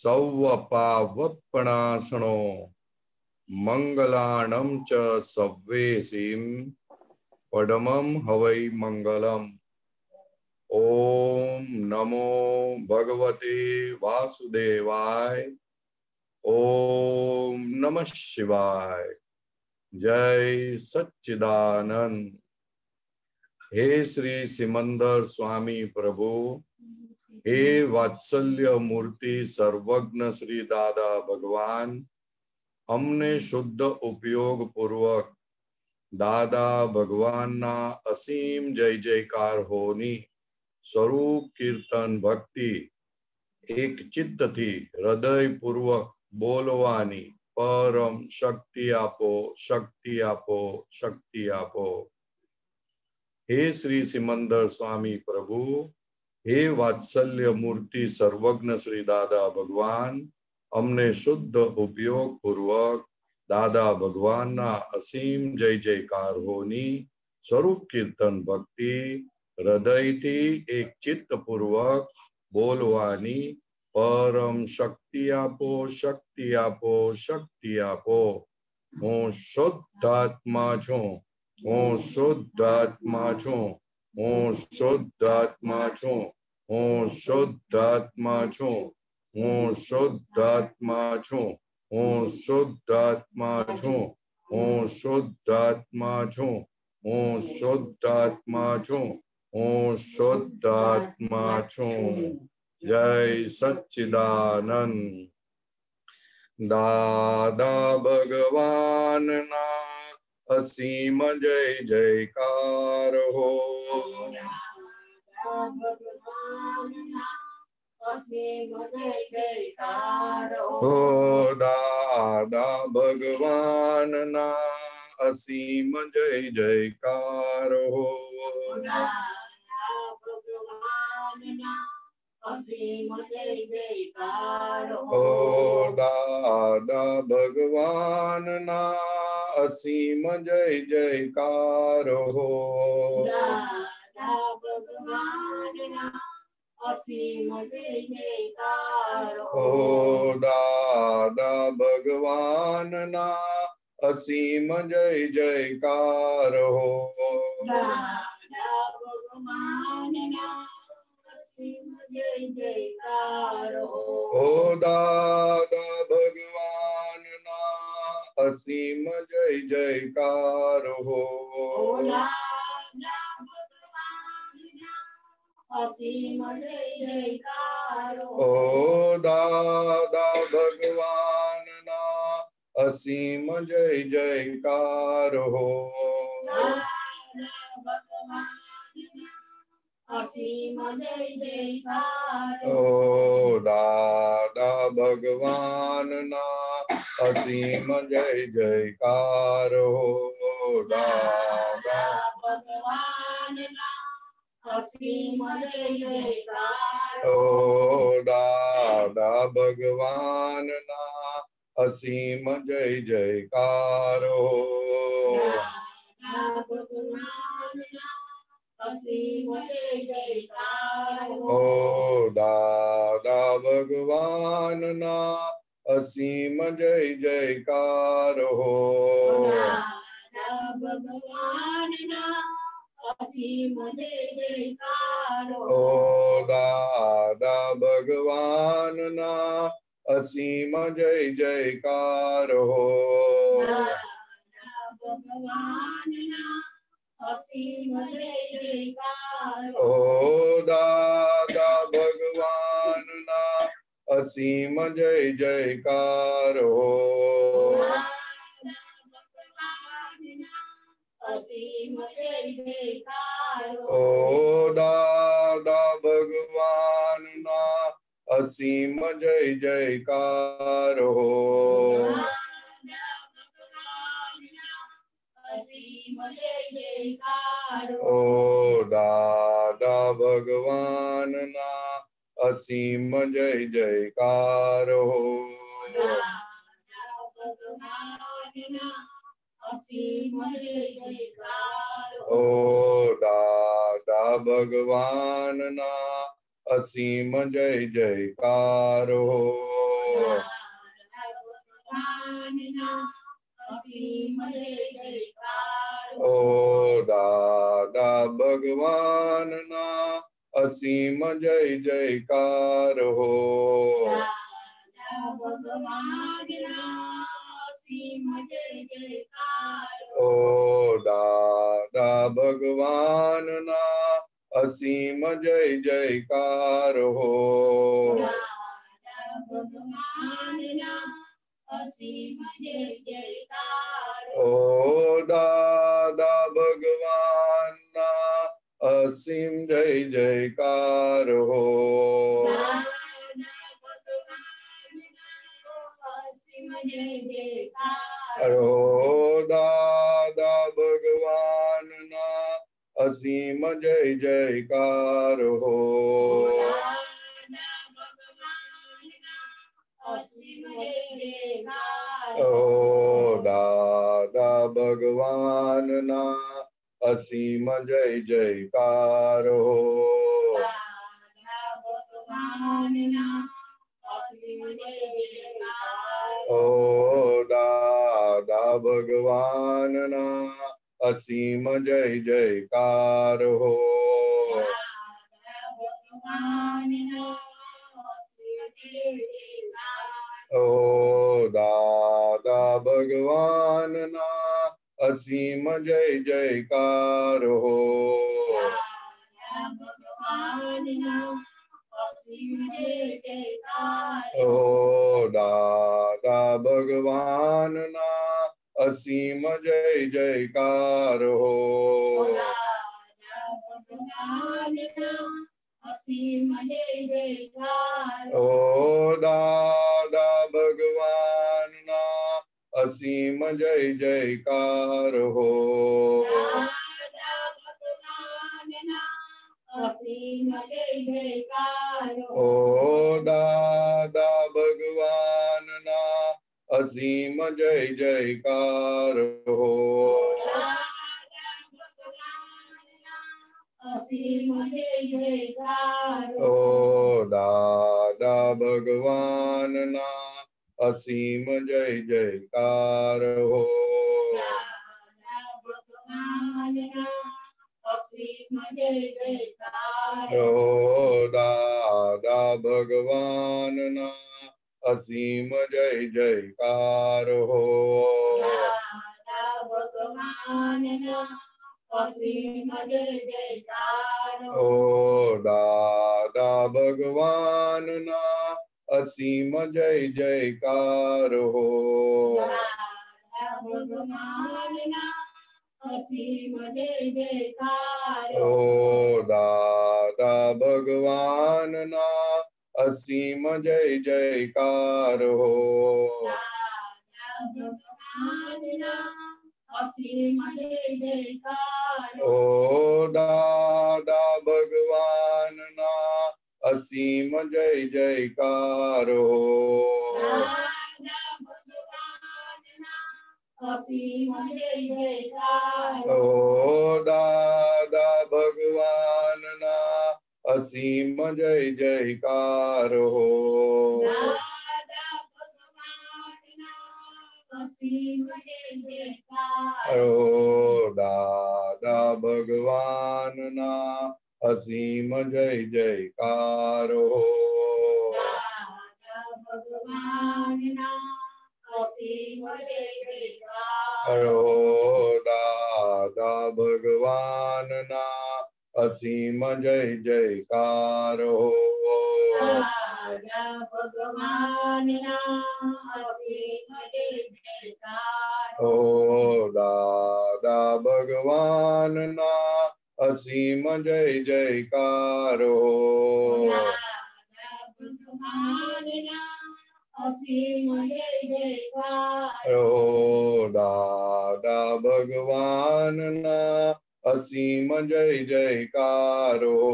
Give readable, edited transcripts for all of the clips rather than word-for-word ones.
સૌવપાવપણાસણો મંગલાણમ ચ સવ્વેસીમ પડમમ હવૈ મંગલમ. ઓમ નમો ભગવતે વાસુદેવાય. ઓમ નમઃ શિવાય. જય સચ્ચિદાનંદ. હે શ્રી સિમંદર સ્વામી પ્રભુ, હે વાત્સલ્ય મૂર્તિ સર્વજ્ઞ શ્રી દાદા ભગવાન, અમને શુદ્ધ ઉપયોગ પૂર્વક દાદા ભગવાનના અસીમ જય જયકાર હોની સ્વરૂપ કીર્તન ભક્તિ એક ચિત્તથી હૃદયપૂર્વક બોલવાની પરમ શક્તિ આપો, શક્તિ આપો, શક્તિ આપો. હે શ્રી સિમંદર સ્વામી પ્રભુ, હે વાત્સલ્ય મૂર્તિ સર્વજ્ઞ શ્રી દાદા ભગવાન, અમને શુદ્ધ ઉપયોગ પૂર્વક દાદા ભગવાનના અસીમ જય જયકાર હોની સ્વરૂપ કીર્તન ભક્તિ હૃદયથી એક ચિત્ત પૂર્વક બોલવાની પરમ શક્તિ આપો, શક્તિ આપો, શક્તિ આપો. હું શુદ્ધાત્મા છું, હું શુદ્ધાત્મા છું, હું શુદ્ધાત્મા છું, હું શુદ્ધાત્મા છું, હું શુદ્ધાત્મા છું, હું શુદ્ધાત્મા છું, હું શુદ્ધાત્મા છું, હું શુદ્ધાત્મા છું, હું શુદ્ધાત્મા છું. જય સચ્ચિદાનંદ. દાદા ભગવાનના અસીમ જય જયકાર હો. હો દાદા ભગવાનના અસીમ જય જયકાર હો. ઓ દાદા ભગવાનના અસીમ જય જયકાર હો. ઓ દાદા ભગવાનના અસીમ જય જયકાર હો. ઓ દાદા ભગવાનના અસીમ જય જયકાર હો. ઓ દાદા ભગવાનના અસીમ જય જયકાર હો. ઓ દાદા ભગવાનના અસીમ જય જયકાર હો. દાદા ઓ દાદા ભગવાનના અસીમ જય જયકાર હો. ઓ દાદા ભગવાનના અસીમ જય જયકાર હો. ઓ દાદા ભગવાનના અસીમ જય જયકાર હો. ઓ દાદા ભગવાનના અસીમ જય જયકાર હો. ઓ દાદા ભગવાનના અસીમ જય જયકાર હો. ઓ દાદા ભગવાનના અસીમ જય જયકાર હો. ઓ દાદા ભગવાનના અસીમ જય જયકાર હો. અસીમ જય જયકાર ઓ દાદા ભગવાનના અસીમ જય જયકાર હો. દાદા ભગવાનના અસીમ જય જયકાર ઓ દાદા ભગવાનના અસીમ જય જયકાર હો. દાદા ભગવાનના અસીમ જય જયકાર ઓ દાદા ભગવાનના અસીમ જય જયકાર હો. દાદા ભગવાનના અસીમ જય જયકાર ઓ દાદા ભગવાનના અસીમ જય જયકાર હો. દાદા ભગવાનના અસીમ જય જયકાર ઓ દાદા ભગવાનના અસીમ જય જયકાર હો. દાદા ભગવાનના અસીમ જય જયકાર ઓ દાદા ભગવાનના અસીમ જય જયકાર હો. દાદા ભગવાનના અસીમ જય જયકાર ઓ દાદા ભગવાનના અસીમ જય જયકાર હો. દાદા ભગવાનના અસીમ જય જયકાર ઓ દાદા ભગવાનના અસીમ જય જયકાર હો. દાદા ભગવાનના અસીમ જય જયકાર ઓ દાદા ભગવાનના અસીમ જય જયકાર હો. દાદા ભગવાનના અસીમ જય જયકાર ઓ દાદા ભગવાનના અસીમ જય જયકાર હો. દાદા ભગવાનના અસીમ જય જયકાર ઓ દાદા ભગવાનના અસીમ જય જયકાર હો. દાદા ભગવાનના અસીમ જય જયકાર ઓ દાદા ભગવાનના અસીમ જય જયકાર હો. દાદા ભગવાનના અસીમ જય જયકાર ઓ દાદા ભગવાનના અસીમ જય જયકાર હો. દાદા ભગવાનના અસીમ જય જયકાર ઓ દાદા ભગવાનના અસીમ જય જયકાર હો. દાદા ભગવાનના અસીમ જય જયકાર ઓ દાદા ભગવાનના અસીમ જય જયકાર હો. દાદા ભગવાનના અસીમ જય જયકાર ઓ દાદા ભગવાનના અસીમ જય જયકાર હો. દાદા ભગવાનના અસીમ જય જયકાર ઓ દાદા ભગવાનના અસીમ જય જયકાર હો. દાદા ભગવાનના અસીમ જય જયકાર ઓ દાદા ભગવાનના અસીમ જય જયકાર હો. દાદા ભગવાનના અસીમ જય જયકાર ઓ દાદા ભગવાનના અસીમ જય જયકાર હો. દાદા ભગવાનના અસીમ જય જયકાર ઓ દાદા ભગવાનના અસીમ જય જયકાર હો.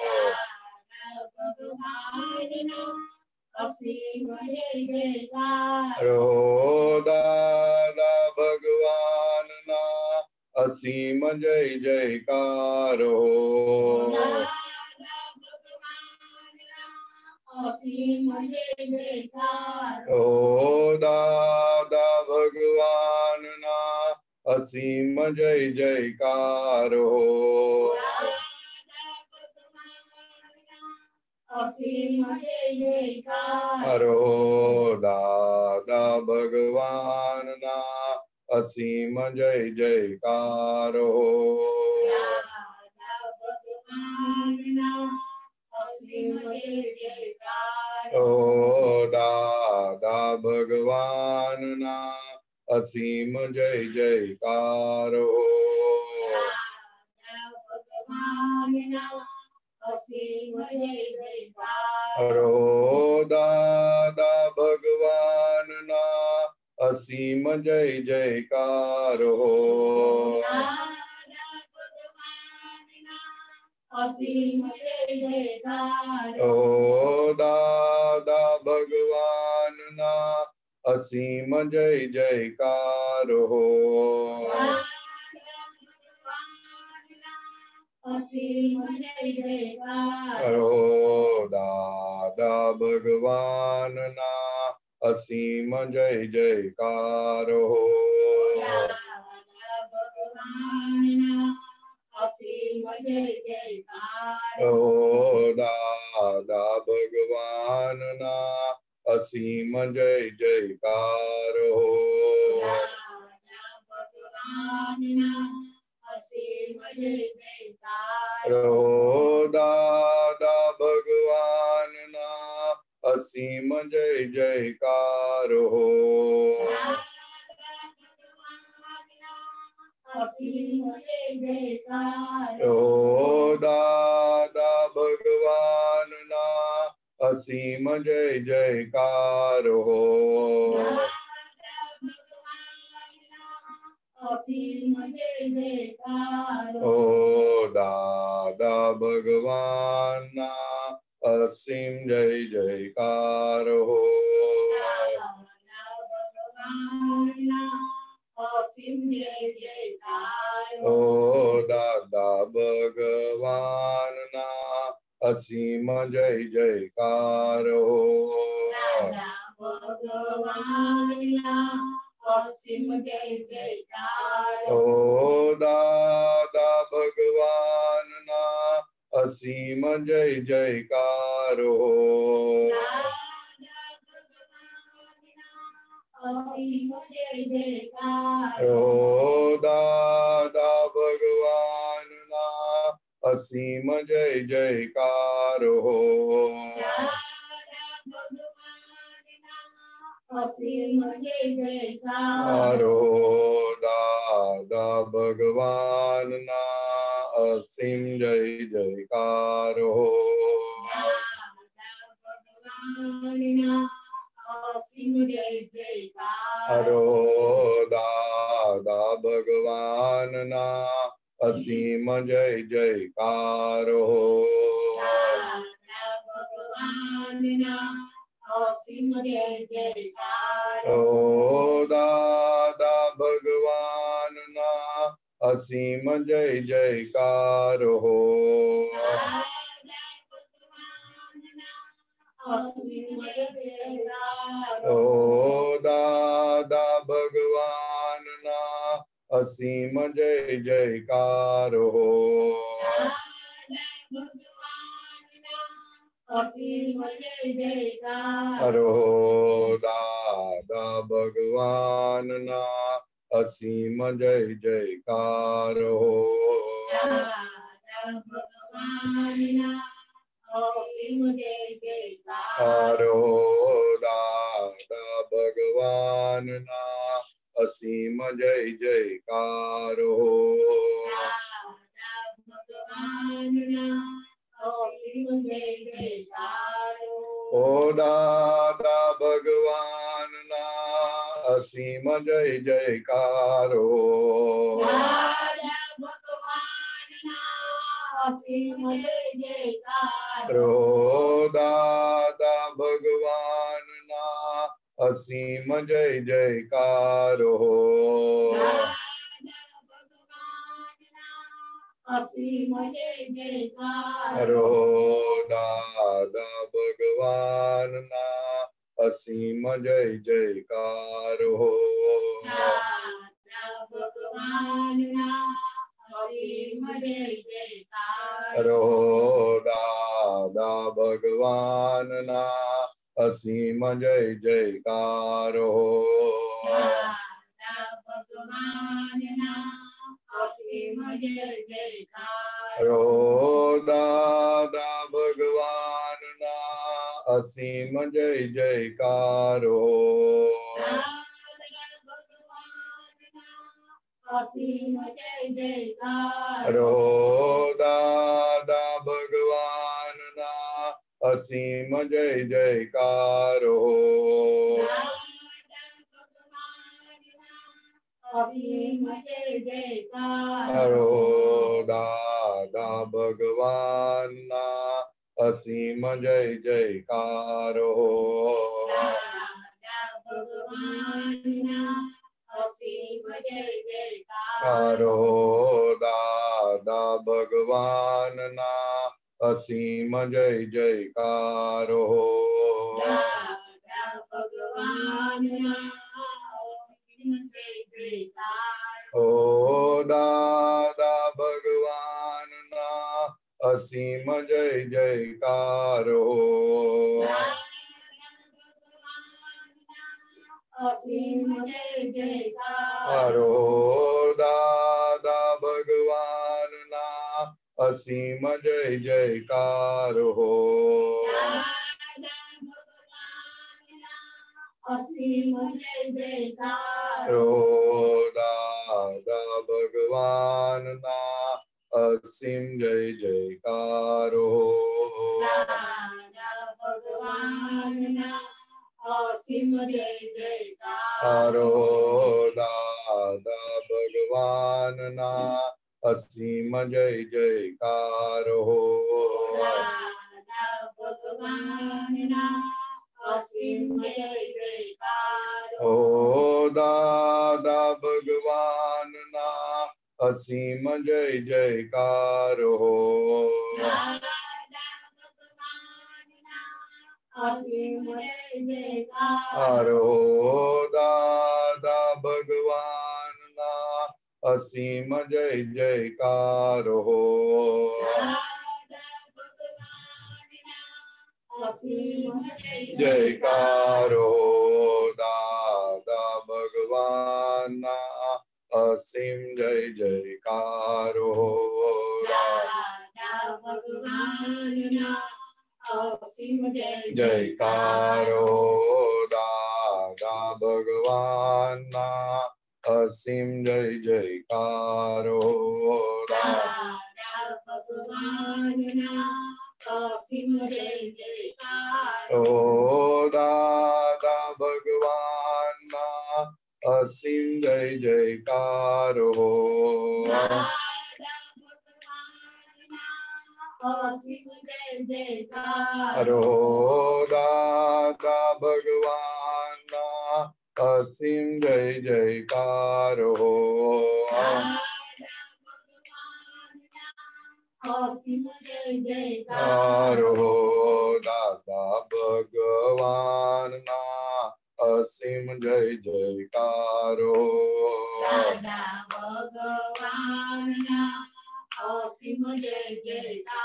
દાદા ભગવાનના અસીમ જય જયકાર ઓ દાદા ભગવાનના અસીમ જય જયકાર હો. દાદા ભગવાનના અસીમ જય જયકાર ઓ દાદા ભગવાન અસીમ જય જયકાર હો અસીમ જય જયકાર હરો દાદા ભગવાનના અસીમ જય જયકાર હો અસીમ જય જયકાર ઓ દાદા ભગવાનના અસીમ જય જયકાર હો અસીમ જય જયકાર હરો દાદા ભગવાનના અસીમ જય જયકાર હો અસીમ જય જયકાર ઓ દાદા ભગવાનના અસીમ જય જયકાર હો અસીમ જય જયકાર હરો દાદા ભગવાનના અસીમ જય જયકાર હો અસીમ જય જયકાર ઓ દાદા ભગવાનના અસીમ જય જયકાર હો અસીમ જય જયકાર હરો દાદા ભગવાનના અસીમ જય જયકાર હો અસીમ જય જયકાર ઓ દાદા ભગવાનના અસીમ જય જયકાર હો અસીમ જય જયકાર ઓ દાદા ભગવાનના અસીમ જય જયકાર હો અસીમ જય જયકાર ઓ દાદા ભગવાનના અસીમ જય જયકાર હો અસીમ જય જયકાર ઓ દાદા ભગવાનના અસીમ જય જયકાર હો અસીમ જય જયકાર ઓ દાદા ભગવાનના અસીમ જય જયકાર હો અસીમ જય જયકાર હરો દાદા ભગવાનના અસીમ જય જયકાર હો અસીમ જય જયકાર હરો દાદા ભગવાનના અસીમ જય જયકાર હો અસીમ જય જયકાર ઓ દાદા ભગવાનના અસીમ જય જયકાર હો અસીમ જય જયકાર ઓ દાદા ભગવાનના અસીમ જય જયકાર હો અસીમ જય જયકાર હરો દાદા ભગવાનના અસીમ જય જયકાર હો અસીમ જય જયકાર હરો દાદા ભગવાનના અસીમ જય જયકાર હો અસીમ જય જયકાર ઓ દાદા ભગવાનના અસીમ જય જયકાર હો અસીમ જય જયકાર હરો દાદા ભગવાનના અસીમ જય જયકાર હો અસીમ જય જયકાર હરો દાદા ભગવાનના અસીમ જય જયકાર હો ભગવાનના અસીમ જય જયકાર રો દાદા ભગવાનના અસીમ જય જયકારો દાદા ભગવાનના અસીમ જય જયકાર રો દાદા ભગવાનના અસીમ જય જયકારો અસીમ જય જયકાર રો દાદા ભગવાનના અસીમ જય જયકારો અસીમ જય જયકાર રો દાદા ભગવાનના અસીમ જય જયકારો દાદા ભગવાનના અસીમ જય જયકાર રો દાદા ભગવાનના અસીમ જય જયકારો દાદા ભગવાનના અસીમ જય જયકાર ઓ દાદા ભગવાનના અસીમ જય જયકારો અસીમ જય જયકાર રો દાદા ભગવાનના અસીમ જય જયકારો અસીમ જય જયકાર રો દાદા ભગવાનના અસીમ જય જયકારો દાદા ભગવાનના અસીમ જય જયકાર રો દાદા ભગવાનના અસીમ જય જયકારો દાદા ભગવાનના અસીમ જય જયકાર ઓ દાદા ભગવાનના અસીમ જય જયકારો અસીમ જય જયકાર રો દાદા ભગવાનના અસીમ જય જયકારો અસીમ જય જયકારો દાદા ભગવાનના અસીમ જય જયકારો દાદા ભગવાનના અસીમ જય જયકારો દાદા ભગવાનના અસીમ જય જયકારો દાદા ભગવાનના અસીમ જય જયકાર ઓ દાદા ભગવાનના અસીમ જય જયકારો અસીમ જય જયકાર રો દાદા ભગવાનના અસીમ જય જયકારો અસીમ જય જયકાર રો દાદા ભગવાનના અસીમ જય જયકારો દાદા ભગવાનના અસીમ જય જયકાર રો દાદા ભગવાનના અસીમ જય જયકારો દાદા ભગવાનના અસીમ જય જયકાર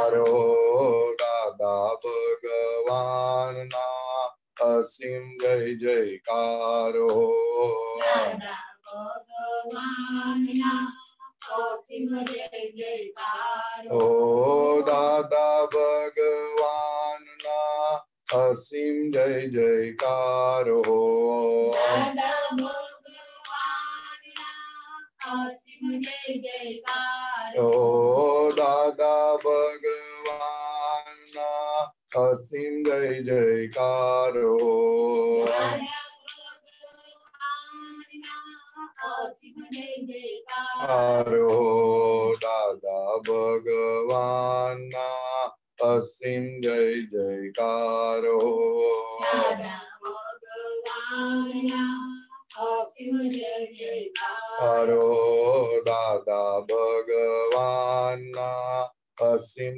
ઓ દાદા ભગવાનના અસીમ જય જયકારો દાદા ભગવાનના અસીમ જય જયકાર ઓ દાદા ભગવાનના અસીમ જય જયકારો અસીમ જય જયકાર રો દાદા ભગવાનના અસીમ જય જયકારો દાદા ભગવાનના અસીમ જય જયકાર રો દાદા ભગવાનના અસીમ જય જયકારો દાદા ભગવાનના અસીમ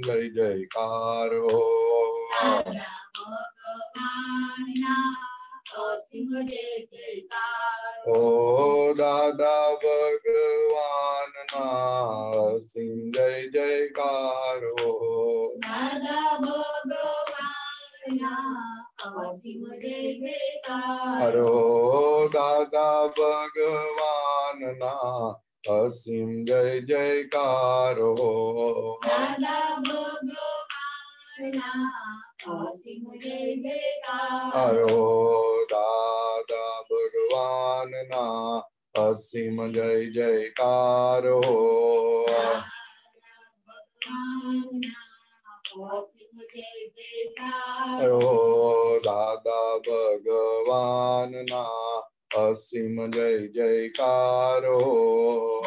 જય જયકાર ઓ દાદા ભગવાનના અસીમ જય જયકાર હરો દાદા ભગવાનના અસીમ જય જયકાર હો દાદા ભગવાનના અસીમ જય જયકાર હરો દાદા ભગવાનના અસીમ જય જયકાર હો અસીમ જય જયકાર હરો દાદા ભગવાનના અસીમ જય જયકાર હો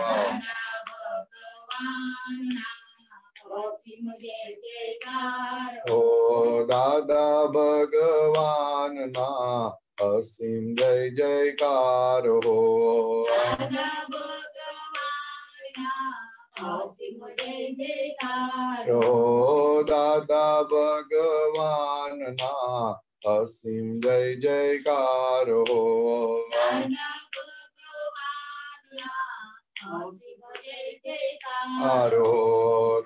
અસીમ જય જયકાર ઓ દાદા ભગવાનના અસીમ જય જયકાર હો દાદા ભગવાનના અસીમ જય જયકાર ઓ દાદા ભગવાનના અસીમ જય જયકાર હો દાદા ભગવાનના અસીમ જય જયકાર હરો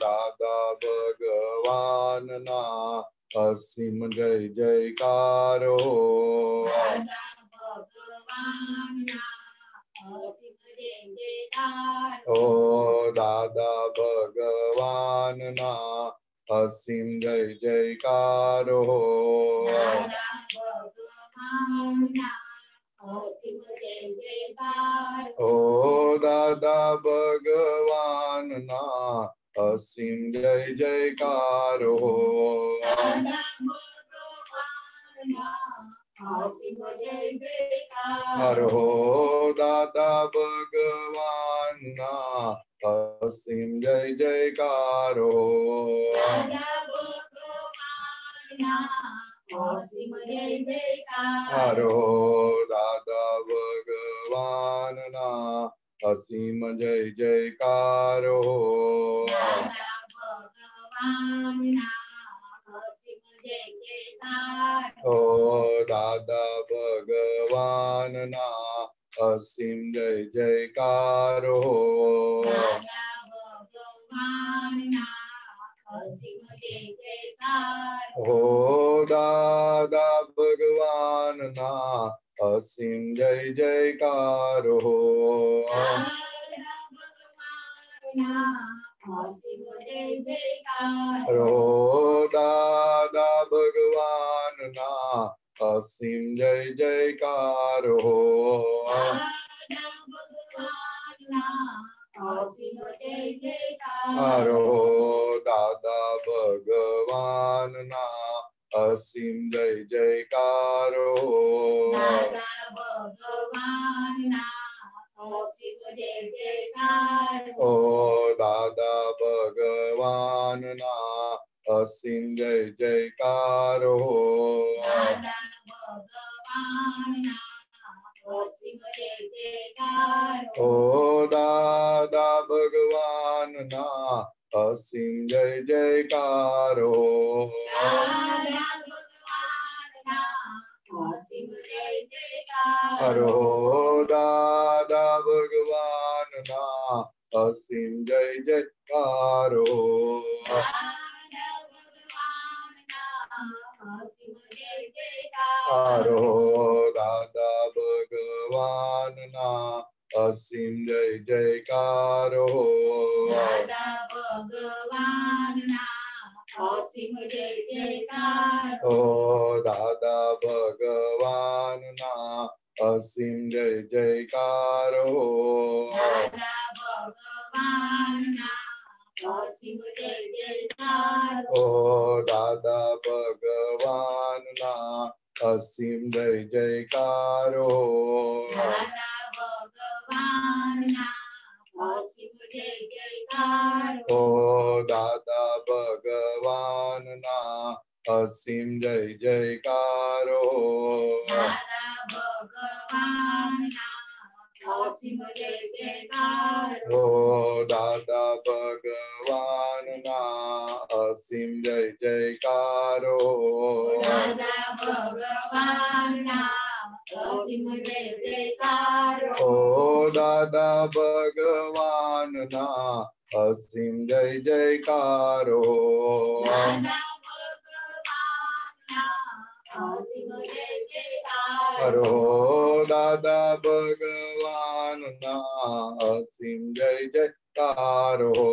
દાદા ભગવાનના અસીમ જય જયકાર હો દાદા ભગવાનના અસીમ જય જયકાર ઓ દાદા ભગવાનના અસીમ જય જયકાર હો દાદા ભગવાનના અસીમ જય જયકાર ઓ દાદા ભગવાનના અસીમ જય જયકાર હો દાદા ભગવાનના અસીમ જય જયકાર હરો દાદા ભગવાનના અસીમ જય જયકાર હો દાદા ભગવાનના અસીમ જય જયકાર હરો દાદા ભગવાનના અસીમ જય જયકાર હો દાદા ભગવાનના અસીમ જય જયકાર ઓ દાદા ભગવાનના અસીમ જય જયકાર હો દાદા ભગવાનના અસીમ જય જયકાર હો દાદા ભગવાનના અસીમ જય જયકાર હો દાદા ભગવાનના અસીમ જય જયકાર હો દાદા ભગવાનના અસીમ જય જયકાર હો દાદા ભગવાનના અસીમ જય જયકાર હરો દાદા ભગવાનના અસીમ જય જયકાર હો દાદા ભગવાનના અસીમ જય જયકાર ઓ દાદા ભગવાનના અસીમ જય જયકાર હો દાદા ભગવાનના અસીમ જય જયકાર ઓ દાદા ભગવાનના અસીમ જય જયકાર હો દાદા ભગવાનના અસીમ જય જયકાર હરો દાદા ભગવાનના અસીમ જય જયકાર હો દાદા ભગવાનના અસીમ જય જયકાર હરો દાદા ભગવાનના અસીમ જય જયકાર હો દાદા ભગવાનના અસીમ જય જયકાર ઓ દાદા ભગવાનના અસીમ જય જયકાર હો દાદા ભગવાનના અસીમ જય જયકાર ઓ દાદા ભગવાનના અસીમ જય જયકાર હો દાદા ભગવાનના અસીમ જય જયકાર ઓ દાદા ભગવાનના અસીમ જય જયકાર હો દાદા ભગવાનના અસીમ જય જયકાર ઓ દાદા ભગવાનના અસીમ જય જયકાર હો દાદા ભગવાનના અસીમ જય જયકાર ઓ દાદા ભગવાનના અસીમ જય જયકાર હો દાદા ભગવાનના અસીમ જય જયકાર હરો દાદા ભગવાનના અસીમ જય જયકાર હો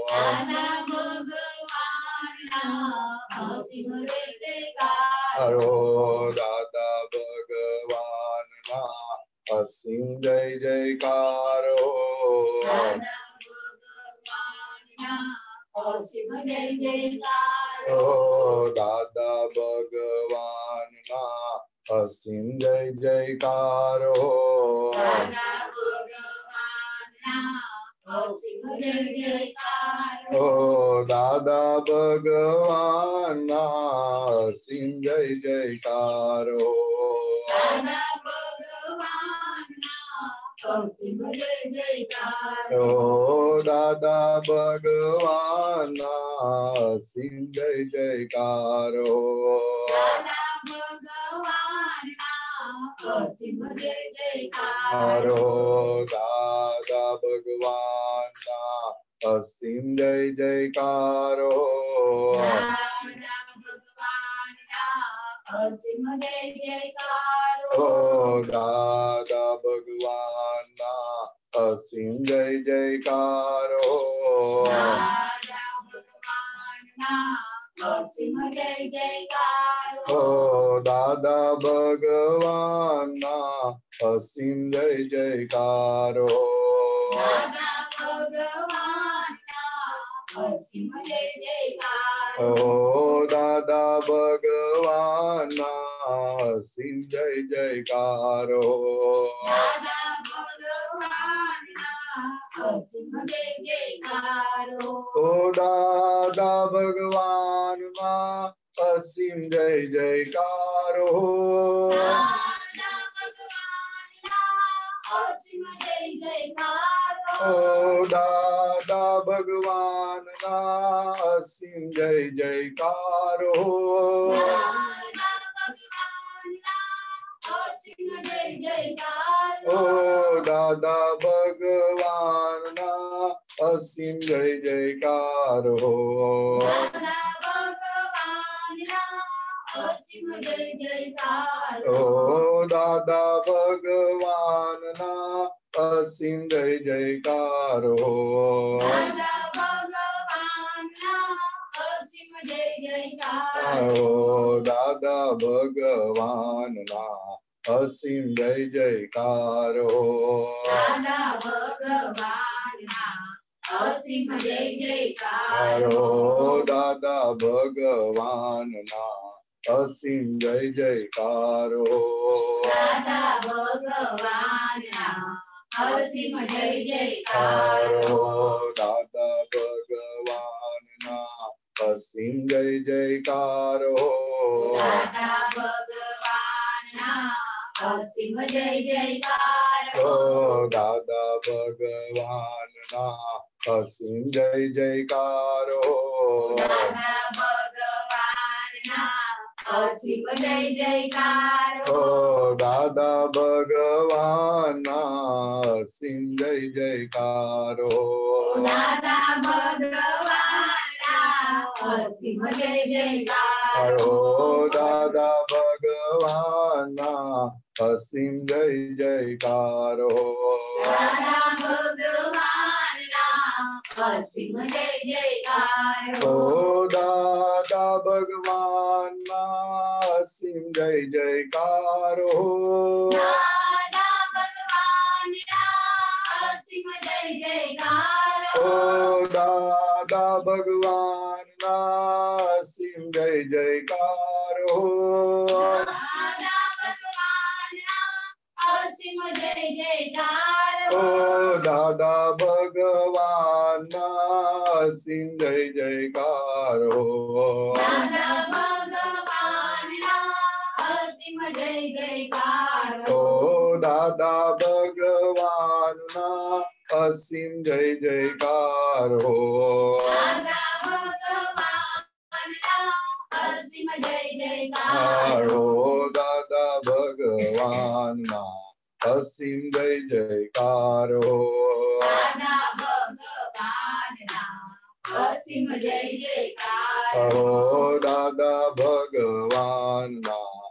દાદા ભગવાનના અસીમ જય જયકાર હરો દાદા ભગવાનના અસીમ જય જયકાર હો દાદા ભગવાનના અસીમ જય જયકાર હો દાદા ભગવાનના અસીમ જય જયકાર હો દાદા ભગવાનના અસીમ જય જયકાર ઓ દાદા ભગવાનના અસીમ જય જયકાર હો દાદા ભગવાનના અસીમ જય જયકાર ઓ દાદા ભગવાનના અસીમ જય જયકાર હો દાદા ભગવાનના અસીમ જય જયકાર હરો દાદા ભગવાનના અસીમ જય જયકાર હો દાદા ભગવાનના અસીમ જય જયકાર ઓ દાદા ભગવાનના અસીમ જય જયકાર હો દાદા ભગવાનના અસીમ જય જયકાર ઓ દાદા ભગવાનના અસીમ જય જયકાર હો દાદા ભગવાનના અસીમ જય જયકાર ઓ દાદા ભગવાનના અસીમ જય જયકાર હો દાદા ભગવાનના અસીમ જય જયકાર ઓ દાદા ભગવાનના અસીમ જય જયકાર હો દાદા ભગવાનના અસીમ જય જયકાર ઓ દાદા ભગવાનના અસીમ જય જયકાર હો દાદા ભગવાનના અસીમ જય જયકાર ઓ દાદા ભગવાનના અસીમ જય જયકાર હો દાદા ભગવાનના અસીમ જય જયકાર ઓ દાદા ભગવાનના અસીમ જય જયકાર હો દાદા ભગવાનના અસીમ જય જયકાર ઓ દાદા ભગવાનના અસીમ જય જયકાર હો દાદા ભગવાનના અસીમ જય જયકાર હરો દાદા ભગવાનના અસીમ જય જયકાર હો દાદા ભગવાનના અસીમ જય જયકાર હરો દાદા ભગવાનના અસીમ જય જયકાર હો દાદા ભગવાનના અસીમ જય જયકાર ઓ દાદા ભગવાનના અસીમ જય જયકાર હો દાદા ભગવાનના અસીમ જય જયકાર ઓ દાદા ભગવાનના અસીમ જય જયકાર હો દાદા ભગવાનના અસીમ જય જયકાર હરો દાદા ભગવાનના અસીમ જય જયકાર હો દાદા ભગવાનના અસીમ જય જયકાર ઓ દાદા ભગવાનના અસીમ જય જયકાર હો દાદા ભગવાનના અસીમ જય જયકાર ઓ દાદા ભગવાનના અસીમ જય જયકાર હો દાદા ભગવાનના અસીમ જય જયકાર ઓ દાદા ભગવાનના અસીમ જય જયકાર હો દાદા ભગવાનના અસીમ જય જયકાર ઓ દાદા ભગવાનના અસીમ જય જયકાર હો દાદા ભગવાનના અસીમ જય જયકાર હરો દાદા ભગવાનના અસીમ જય જયકાર હો દાદા ભગવાનના અસીમ જય જયકાર હરો દાદા ભગવાનના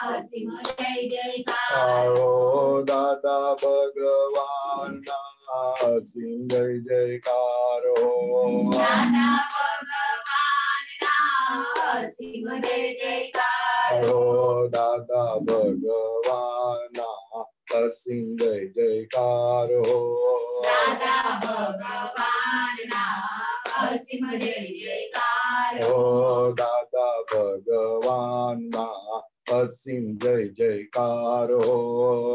અસીમ જય જયકાર આવો દાદા ભગવાનના અસીમ જય જયકારો દાદા ભગવાનના અસીમ જય જયકાર આવો દાદા ભગવાનના અસીમ જય જયકારો દાદા ભગવાનના અસીમ જય જયકાર ઓ દાદા ભગવાનના અસીમ જય જયકારો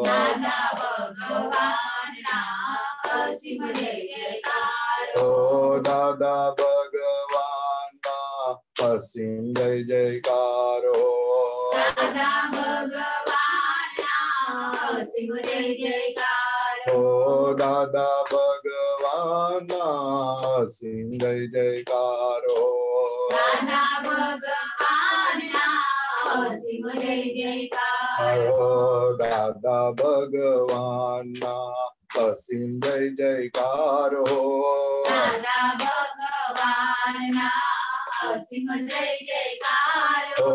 દાદા ભગવાનના અસીમ જય જયકાર ઓ દાદા ભગવાનના અસીમ જય જયકારો દાદા ભગવાનના અસીમ જય જયકાર ઓ દાદા ભગવાનના અસીમ જય જયકારો દાદા ભગવાનના અસીમ જય જયકાર ઓ દાદા ભગવાનના અસીમ જય જયકારો દાદા ભગવાનના અસીમ જય જયકાર ઓ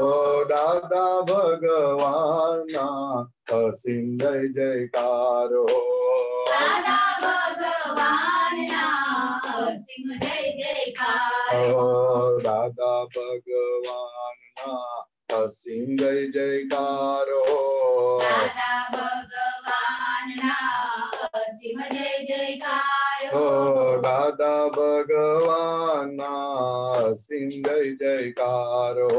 દાદા ભગવાનના અસીમ જય જયકારો દાદા ભગવાનના અસીમ જય જયકાર ઓ દાદા ભગવાનના અસીમ જય જયકારો દાદા ભગવાનના અસીમ જય જયકાર ઓ દાદા ભગવાનના અસીમ જય જયકારો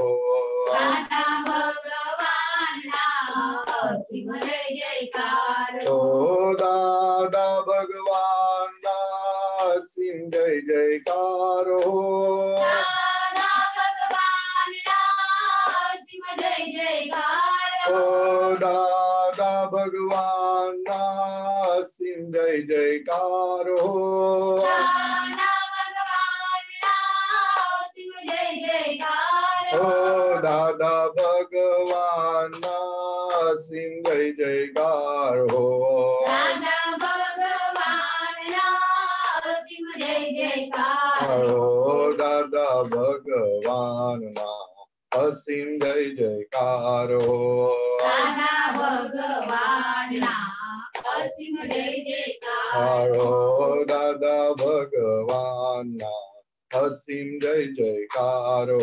દાદા ભગવાનના અસીમ જય જયકાર ઓ દાદા ભગવાનના અસીમ જય જયકારો દાદા ભગવાનના અસીમ જય જયકાર ઓ દાદા ભગવાનના અસીમ જય જયકારો દાદા ભગવાનના અસીમ જય જયકાર ઓ દાદા ભગવાનના અસીમ જય જયકારો દાદા ભગવાનના અસીમ જય જયકાર ઓ દાદા ભગવાનના અસીમ જય જયકારો દાદા ભગવાનના અસીમ જય જયકાર ઓ દાદા ભગવાનના અસીમ જય જયકારો દાદા ભગવાનના અસીમ જય જયકાર ઓ દાદા ભગવાનના અસીમ જય જયકારો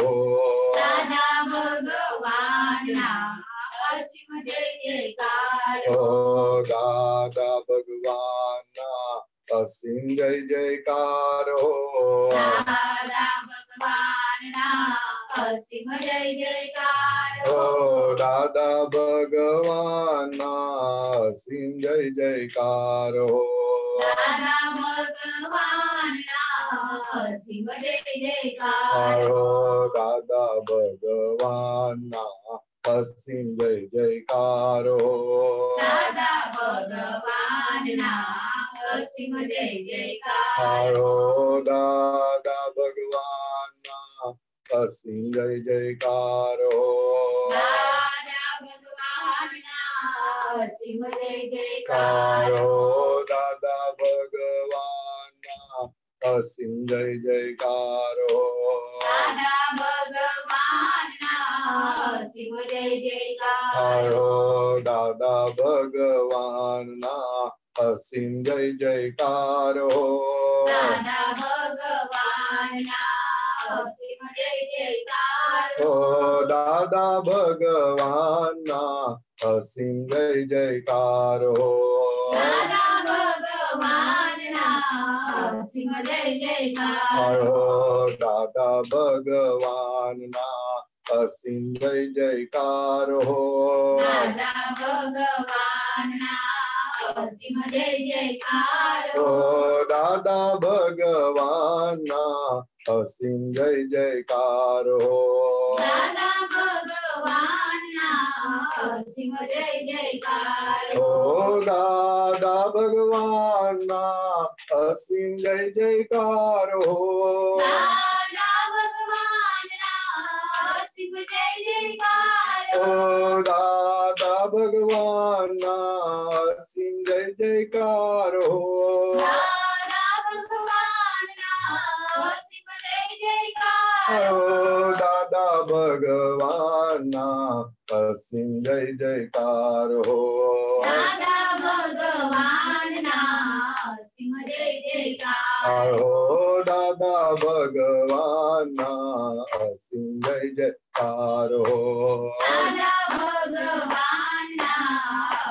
દાદા ભગવાનના અસીમ જય જયકાર ઓ દાદા ભગવાનના અસીમ જય જયકારો દાદા ભગવાનના અસીમ જય જયકાર ઓ દાદા ભગવાનના અસીમ જય જયકારો દાદા ભગવાનના અસીમ જય જયકાર ઓ દાદા ભગવાનના અસીમ જય જયકારો દાદા ભગવાનના અસીમ જય જયકાર ઓ દાદા ભગવાનના અસીમ જય જયકારો દાદા ભગવાનના અસીમ જય જયકાર ઓ દાદા ભગવાનના અસીમ જય જયકારો દાદા ભગવાનના અસીમ જય જયકાર ઓ દાદા ભગવાનના અસીમ જય જયકારો દાદા ભગવાનના અસીમ જય જયકાર ઓ દાદા ભગવાનના અસીમ જય જયકારો દાદા ભગવાનના અસીમ જય જયકાર ઓ દાદા ભગવાનના અસીમ જય જયકારો દાદા ભગવાનના અસીમ જય જયકાર ઓ દાદા ભગવાનના અસીમ જય જયકારો દાદા ભગવાનના અસીમ જય જયકાર ઓ દાદા ભગવાનના અસીમ જય જયકારો દાદા ભગવાનના અસીમ જય જયકાર ઓ દાદા ભગવાનના અસીમ જય અસીમ જય જયકાર હો દાદા ભગવાનના અસીમ જય જયકાર હો દાદા ભગવાનના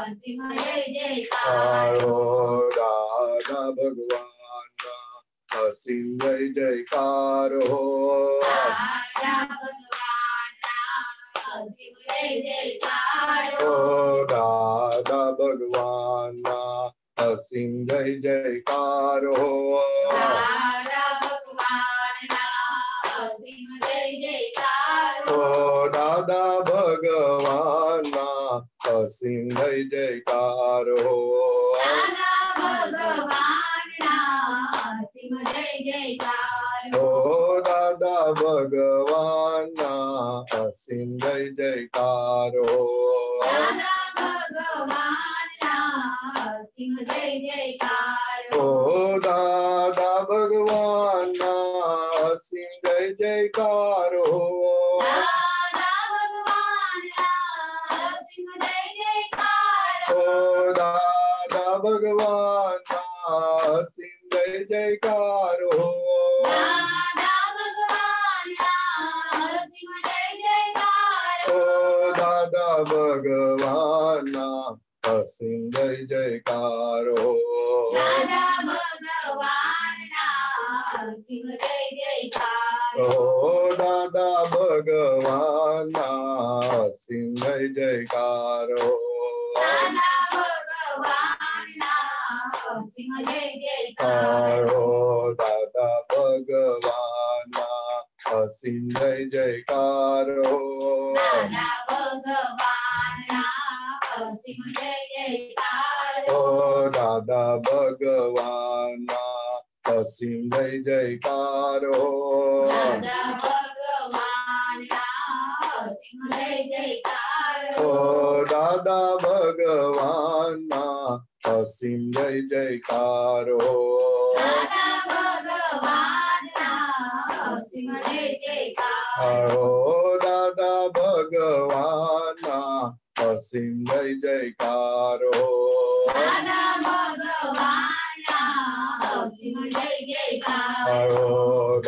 અસીમ જય જયકાર હો દાદા ભગવાનના અસીમ જય જયકાર હો દાદા ભગવાનના અસીમ જય જયકાર ઓ દાદા ભગવાનના અસીમ જય જયકાર હો દાદા ભગવાનના અસીમ જય જયકાર ઓ દાદા ભગવાનના અસીમ જય જયકાર હો દાદા ભગવાનના અસીમ જય જયકાર ઓ દાદા ભગવાનના અસીમ જય જયકાર હો દાદા ભગવાનના અસીમ જય જયકાર ઓ દાદા ભગવાનના અસીમ જય જયકાર હો દાદા ભગવાનના અસીમ જય જયકાર ઓ દાદા ભગવાનના અસીમ જય જયકાર હો દાદા ભગવાનના અસીમ જય જયકાર ઓ દાદા ભગવાનના અસીમ જય જયકાર હો દાદા ભગવાનના અસીમ જય જયકાર ઓ દાદા ભગવાનના અસીમ જય જયકાર હો દાદા ભગવાનના અસીમ જય જયકાર હો દાદા ભગવાનના અસીમ જય જયકાર હો દાદા ભગવાનના અસીમ જય જયકાર ઓ દાદા ભગવાનના અસીમ જય જયકાર હો દાદા ભગવાનના અસીમ જય જયકાર ઓ દાદા ભગવાનના અસીમ જય જયકાર હો દાદા ભગવાનના અસીમ જય જયકાર હો દાદા ભગવાનના અસીમ જય જયકાર હો દાદા ભગવાનના અસીમ જય જયકાર હો દાદા ભગવાનના અસીમ જય જયકાર હો દાદા ભગવાનના અસીમ જય જયકાર ઓ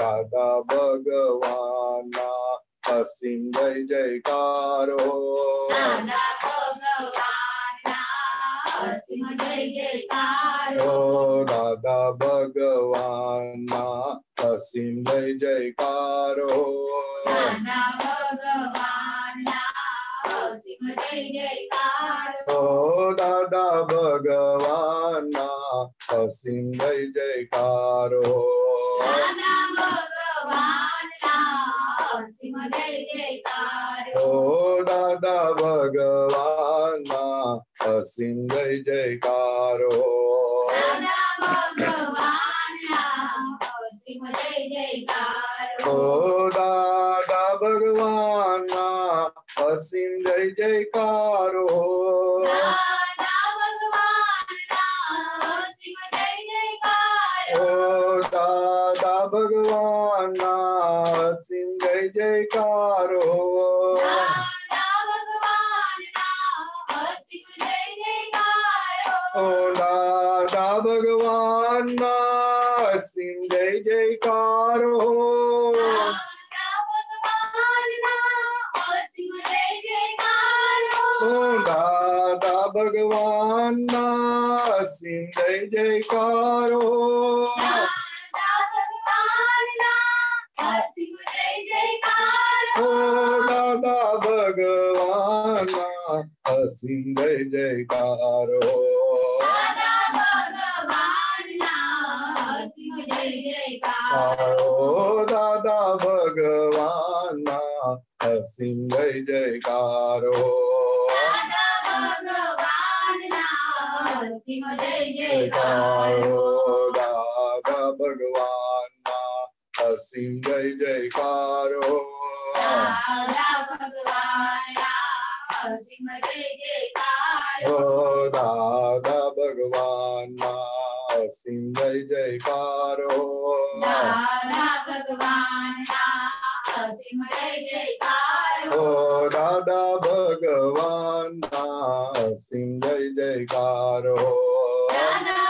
દાદા ભગવાનના અસીમ જય જયકાર હો દાદા ભગવાનના અસીમ જય જયકાર ઓ દાદા ભગવાનના અસીમ જય જયકાર હો દાદા ભગવાનના અસીમ જય જયકાર ઓ દાદા ભગવાનના અસીમ જય જયકાર હો દાદા ભગવાનના અસીમ જય જયકાર ઓ દાદા ભગવાનના અસીમ જય જયકાર હો દાદા ભગવાનના અસીમ જય જયકાર ઓ દાદા ભગવાનના અસીમ જય જયકાર હો દાદા ભગવાનના અસીમ જય જયકાર ઓ દાદા ભગવાનના અસીમ જય જયકાર હો દાદા ભગવાનના અસીમ જય જયકાર ઓ દાદા ભગવાનના અસીમ જય જયકાર હો દાદા ભગવાનના અસીમ જય જયકાર ઓ દાદા ભગવાનના અસીમ જય જયકાર હો દાદા ભગવાનના અસીમ જય જયકાર ઓ દાદા ભગવાનના અસીમ જય જયકાર હો દાદા ભગવાનના અસીમ જય જયકાર જયકાર હો દાદા ભગવાનના અસીમ જય જયકાર હો દાદા ભગવાનના અસીમ જય જયકાર ઓ દાદા ભગવાનના અસીમ જય જયકાર હો દાદા ભગવાનના અસીમ જય જયકાર ઓ દાદા ભગવાનના અસીમ જય જયકાર હો દાદા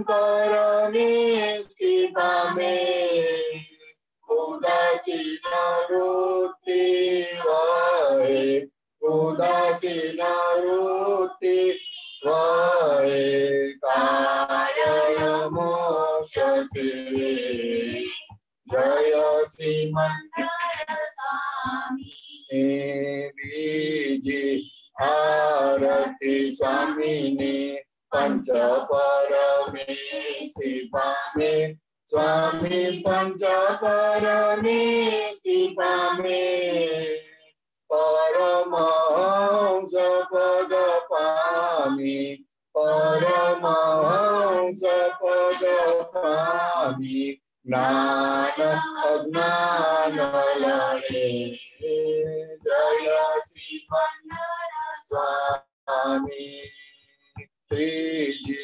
परमेष्टि पामे उदासीन वृत्ति वाहे उदासीन वृत्ति वाहे कारण मोक्ष सिवे जय श्रीमंदर स्वामी बीजी आरती स्वामी ने पंच परमेष्टि पामे स्वामी पंच परमेष्टि पामे परमहंस पद पामी परमहंस पद पामी ज्ञान अज्ञान लये जय श्रीमंदर स्वामी त्रिजी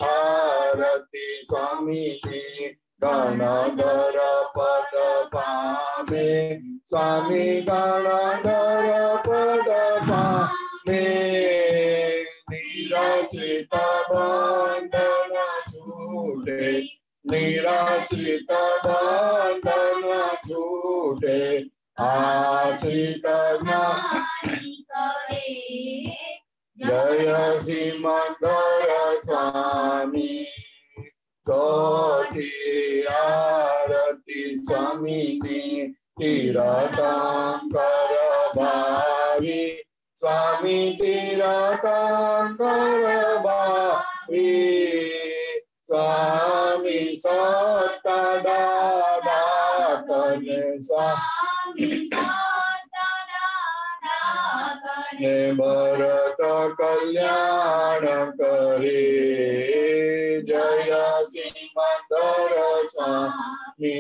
आरती स्वामी ने गणधर पद पामे स्वामी गणधर पद पामे निराश्रित बंधन छूटे निराश्रित बंधन छूटे आश्रित ज्ञानी करे जय श्रीमंदर स्वामी चौथी आरती स्वामी ने तीर्थंकर भारी स्वामी तीर्थंकर भारी स्वामी सत्तदादातन स्वामी ने भरत कल्याण करे जय श्रीमंदर स्वामी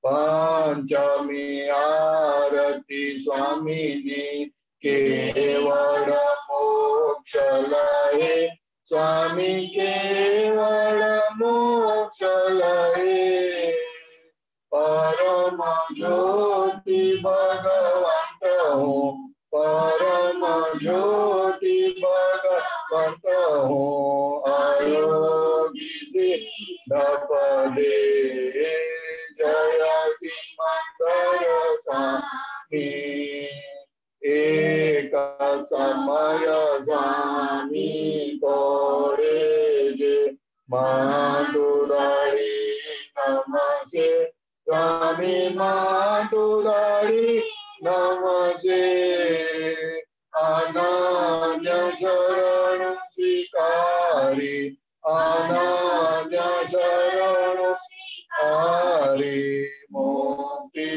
पंचमी आरती स्वामी ने केवल मोक्ष लये स्वामी केवल मोक्ष लये परम ज्योति भगवंत हूँ परम ज्योति भगवंत हूँ अयोगी सिद्ध पदे जय श्रीमंदर स्वामी एक समय स्वामी कोरे जे माधुरी नमसे स्वामी माधुरी नमसे अनन्य शरण स्वीकारी अनन्य शरण स्वीकारी मुक्ति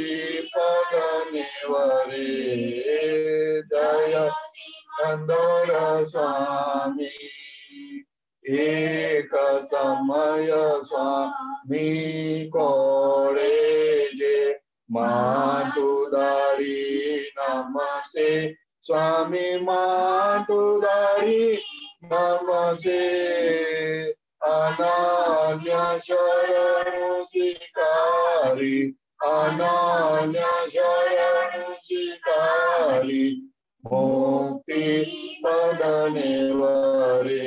पद निवरे जय श्रीमंदर स्वामी एक समय स्वामी कोरे जे मातुदारी नमसे स्वामी मातुदारी नमसे अनन्य शरण स्वीकारी अनन्य शरण स्वीकारी मुक्ति पद निवरे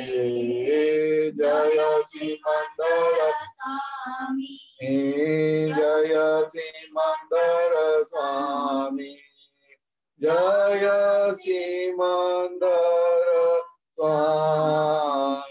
जय श्रीमंदर स्वामी जय श्रीमंदर स्वामी जय श्रीमंदर स्वामी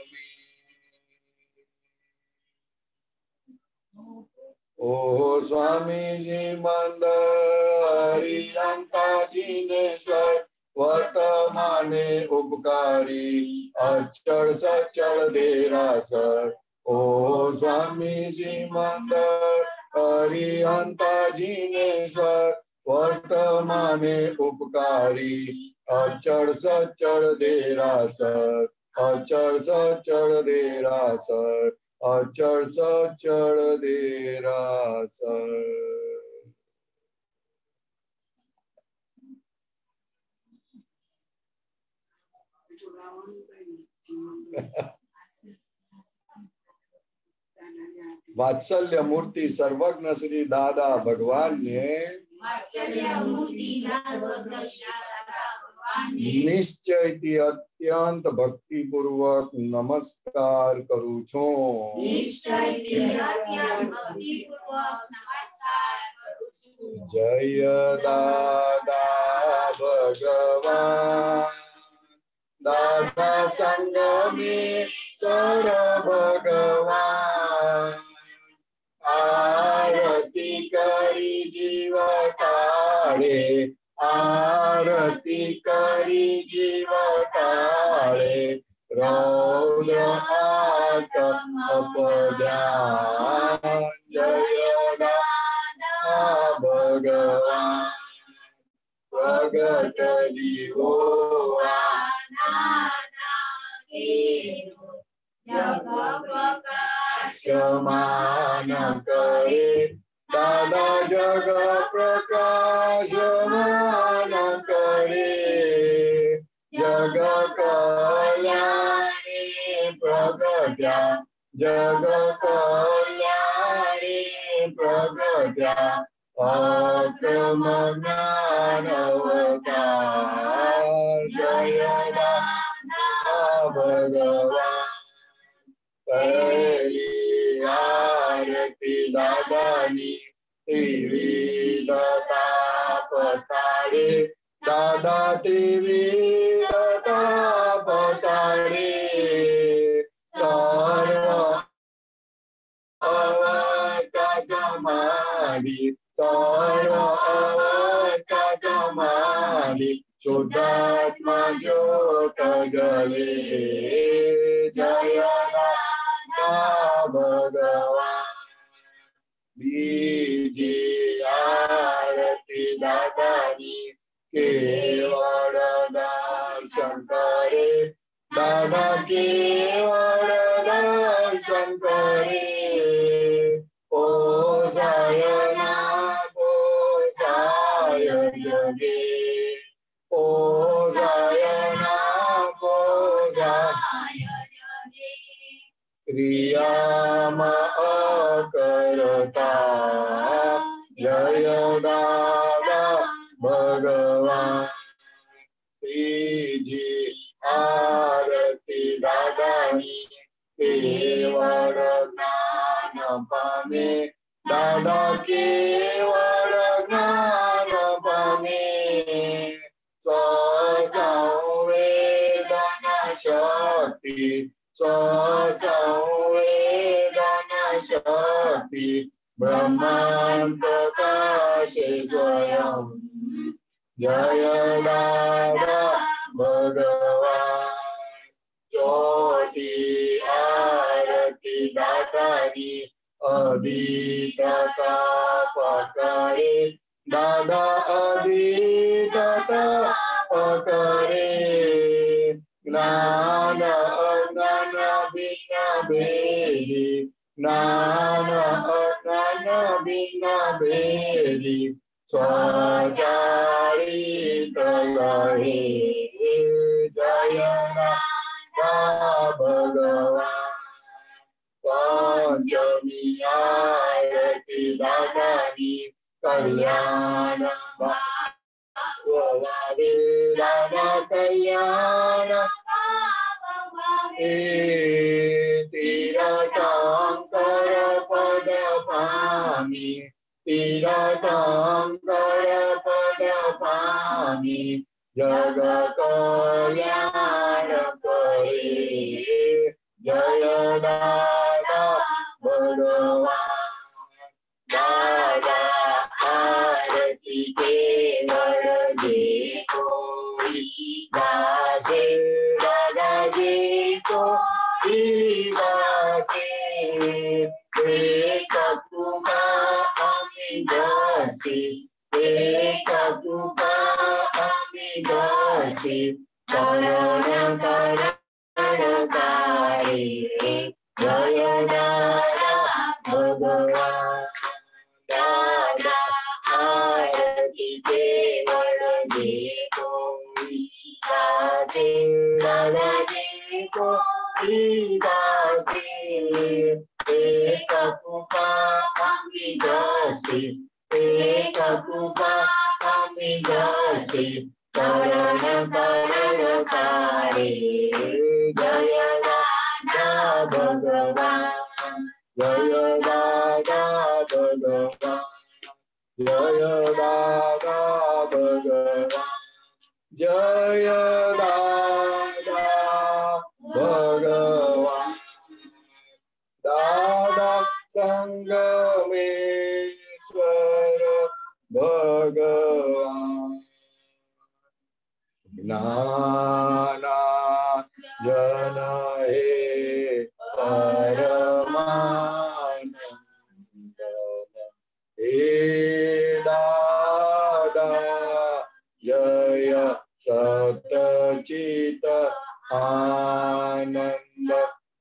ओ स्वामी श्रीमंदर हरिअंता जिनेश्वर वर्तमाने उपकारी अक्षर सचल देरासर ओ स्वामी श्रीमंदर हरिअंता जिनेश्वर वर्तमाने उपकारी अक्षर सचल देरासर अक्षर सचल देरासर अक्षर सचल देरासर वात्सल्य मूर्ति सर्वज्ञ श्री दादा भगवान ने निश्चयથી અત્યંત ભક્તિપૂર્વક નમસ્કાર કરું છું. જય દાદા ભગવાન દાદા સંગમેશ્વર ભગવાન આરતી કરી જીવ તાળે આરતી કરી જીવ તાળે રૌદ્ર આત્મ અપદ્યાન જય દાદા ભગવાન પ્રગટ દીવો પ્રકાશમાન કરે દાદા જગ પ્રકાશમાન કરે જગ કલ્યાણે પ્રગટ્યા જગ કલ્યાણે પ્રગટ્યા અક્રમ જ્ઞાન અવતાર જય દાદા ભગવાન પહેલી આરતી દાદાની ત્રિવિધતા પતાડે દાદા ત્રિવિધતા પતાડે સર્વ અવસ્થા સમાધિ સર્વ અવસ્થા સમાધિ શુદ્ધાત્મા જ્યોત જલે જય દાદા ભગવાન બીજી આરતી દાદાની કેવળ દર્શન કરે દાદા કેવળ દર્શન કરે પોસાયના પોસાય યોગે પોસાયના પોસાય ક્રિયામાં અકર્તા જય દાદા ભગવાન ત્રીજી આરતી દાદાની કેવળ જ્ઞાન પામે દાદા કેવળ જ્ઞાન પામે સ્વસંવેદન શક્તિ સ્વસંવેદન શક્તિ બ્રહ્માંડ પ્રકાશે સ્વયં જય દાદા ભગવાન ચોથી આરતી દાદાની અભિતતા પકડે દાદા અભિતતા પકડે જ્ઞાન અજ્ઞાન ભિન્ન ભેદી જ્ઞાન અજ્ઞાન ભિન્ન ભેદી સ્વચારિત રહે જય દાદા ભગવાન પંચમી આરતી દાદાની કલ્યાણ ભાવે દાદા કલ્યાણ તીરથંકર પદ પામી તીરથંકર પદ પામી જગ કલ્યાણ કરે જય દાદા ભગવાન દાદા આરતી કેવળ જે કોઈ ગાશે દાદા જે કોઈ ગાશે એક કૃપા અમી દસ્તી એક કૃપા અમી દસ્તી કરણ કરણ તારે જય દાદા ભગવાન દાદા આરતી કેવળ જે કોઈ ગાશે દાદા જે કોઈ ગાશે એક કૃપા અમી દસ્તી એક કૃપા અમી દસ્તી કરણ भगवान जय दादा भगवान जय दादा भगवान जय दादा भगवान दादा संगमेश्वर भगवान ज्ञाना जन हे परमानंद हे दादा जय सतचित आनंद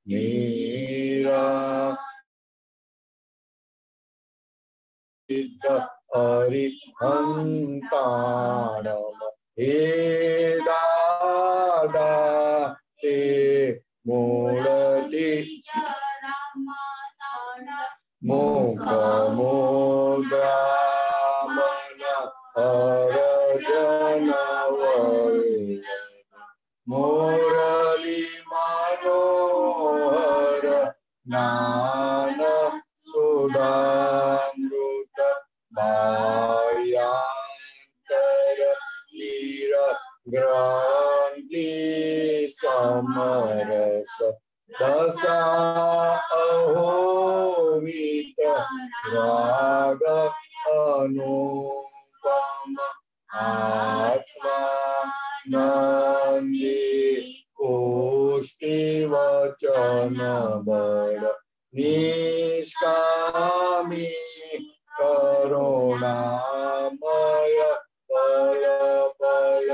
मीरा हरिहंताणम हे दादा ते मूर्ति मुख मुद्रामन अर्जन मुरली मनोहर नान सुधामृत मायांतर लीर ग्रंथि समरस दशा अहोमित राग अनुपम आत्मा नंदी पुष्टि वचन बल निष्कामी करुणामय पल पल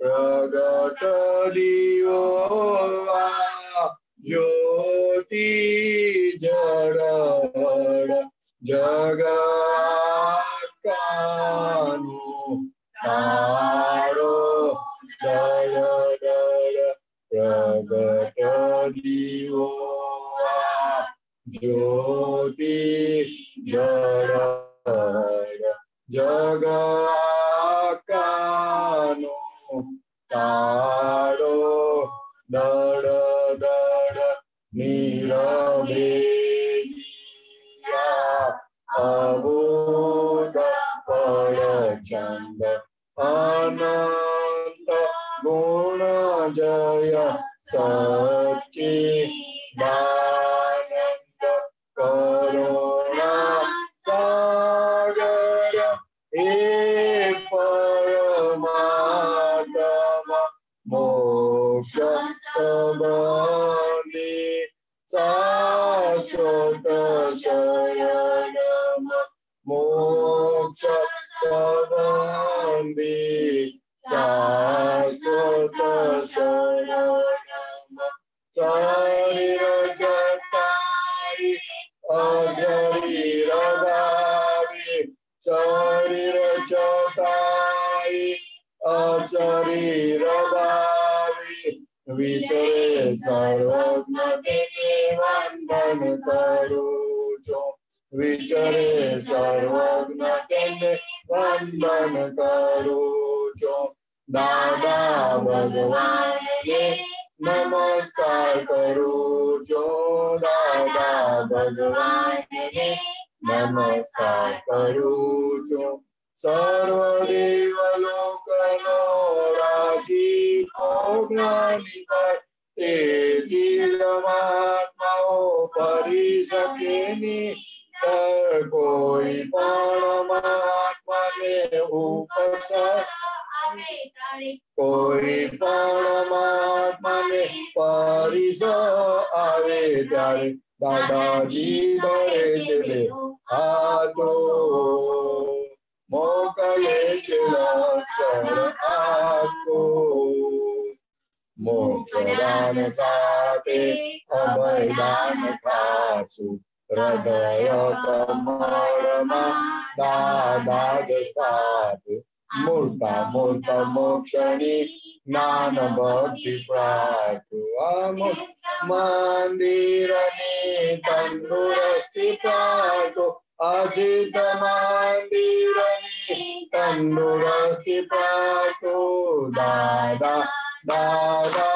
प्रगट दियोवा ज्योति जड़ जगत्कानु तारो दल दल प्रगट दियोवा ज्योति जड़ जगत्कानु तारो दड़ दड़ नीरवेदिया अबोध परचंद अनंत गुण जय सच्चिदानंद करुणा सागर हे परमात्मा मोक्ष संबंधी शाश्वत शरणम मोक्ष संबंधी शाश्वत शरणम शरीर जटाई अशरीर भावी शरीर जटाई अशरीर भावी विचरे सर्वज्ञ तेने वंदन करूं छो विचरे सर्वज्ञ तेने वंदन करूं छो दादा भगवान ने नमस्कार करूं छो दादा भगवान ने नमस्कार करूं छो सर्वदेव लोकनो राजीवो ज्ञानी पर ते दिलमात्माओ परी सके नी तर कोई परमात्मा ने उपसर कोई परमात्मा ने परिस आवे त्यारे दादाजी दरे चले हाथो मोकले चलस्कर आपको मोक्षदान साथे अभयदान खासु हृदय कमळमा दादा जस्ताते मूर्ता मूर्त मोक्षणी ज्ञान भक्ति प्राप्त मंदिरनी तंदुरस्ती प्राप्त असिद्ध मंदिरनी तंदुरस्ती प्राप्त दादा दादा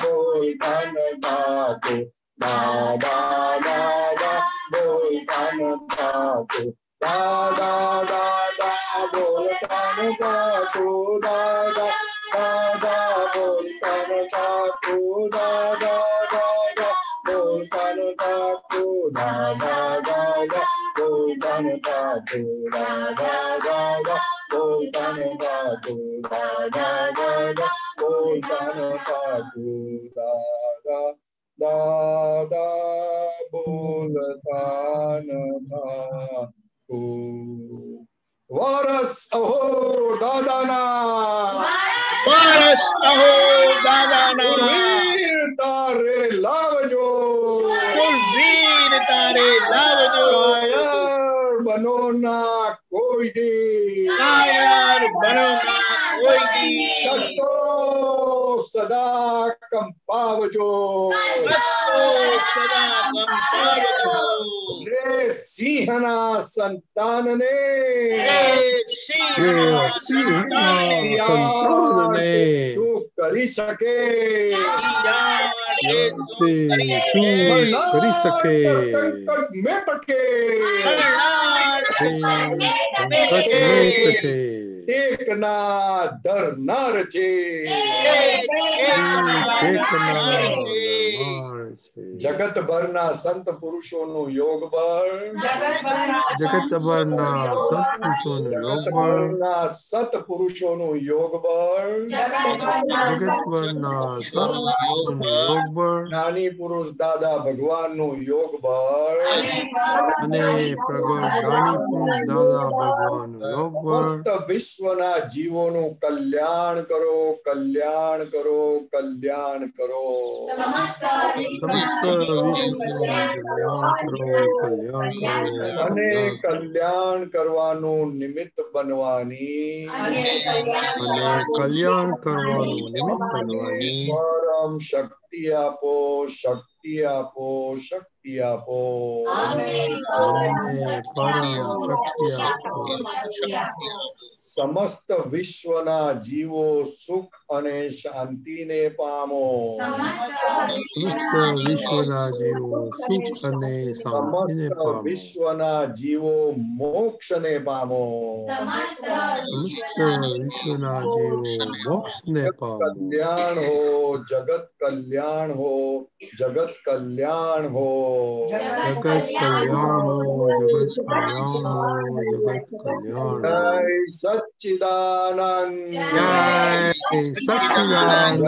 बोल धन दातो દાદા દાદા બોલતા ન થાતું દાદા દાદા બોલતા ન થાતું દાદા દાદા બોલતા ન થાતું દાદા દાદા બોલતા ન થાતું દાદા દાદા બોલતા ન થાતું દાદા દાદા બોલતા ન થાતું દાદા દાદા બોલતા ન થાતું દાદા દાદા બોલતા ન થાતું વરસ અહો દાદાના વરસ અહો દાદાના વીર તારે લાવજો વીર તારે લાવજો કાયર બનો ના કોઈ દી કાયર બનો ના કોઈ દી કષ્ટો સદા કંપાવજો કષ્ટો સદા કંપાવજો રે સિંહના સંતાનને શું કરી શકે સંકટ में पटके एक ना धरनार છે જગત ભરના સંત પુરુષોનું યોગ બળ સત પુરુષોનું યોગ બળ જ્ઞાની પુરુષ દાદા ભગવાનનું યોગ બળ સમસ્ત વિશ્વના જીવોનું કલ્યાણ કરો કલ્યાણ કરો કલ્યાણ કરો અને કલ્યાણ કરવાનું નિમિત્ત બનવાની પરમ શક્તિ આપો શક્તિ આપો શક્તિ આપો સમસ્ત વિશ્વના જીવો સુખ અને શાંતિને પામો સમસ્ત વિશ્વના જીવો મોક્ષને પામો કલ્યાણ હો જગત કલ્યાણ હો જગત કલ્યાણ હો જય સચ્ચિદાનંદ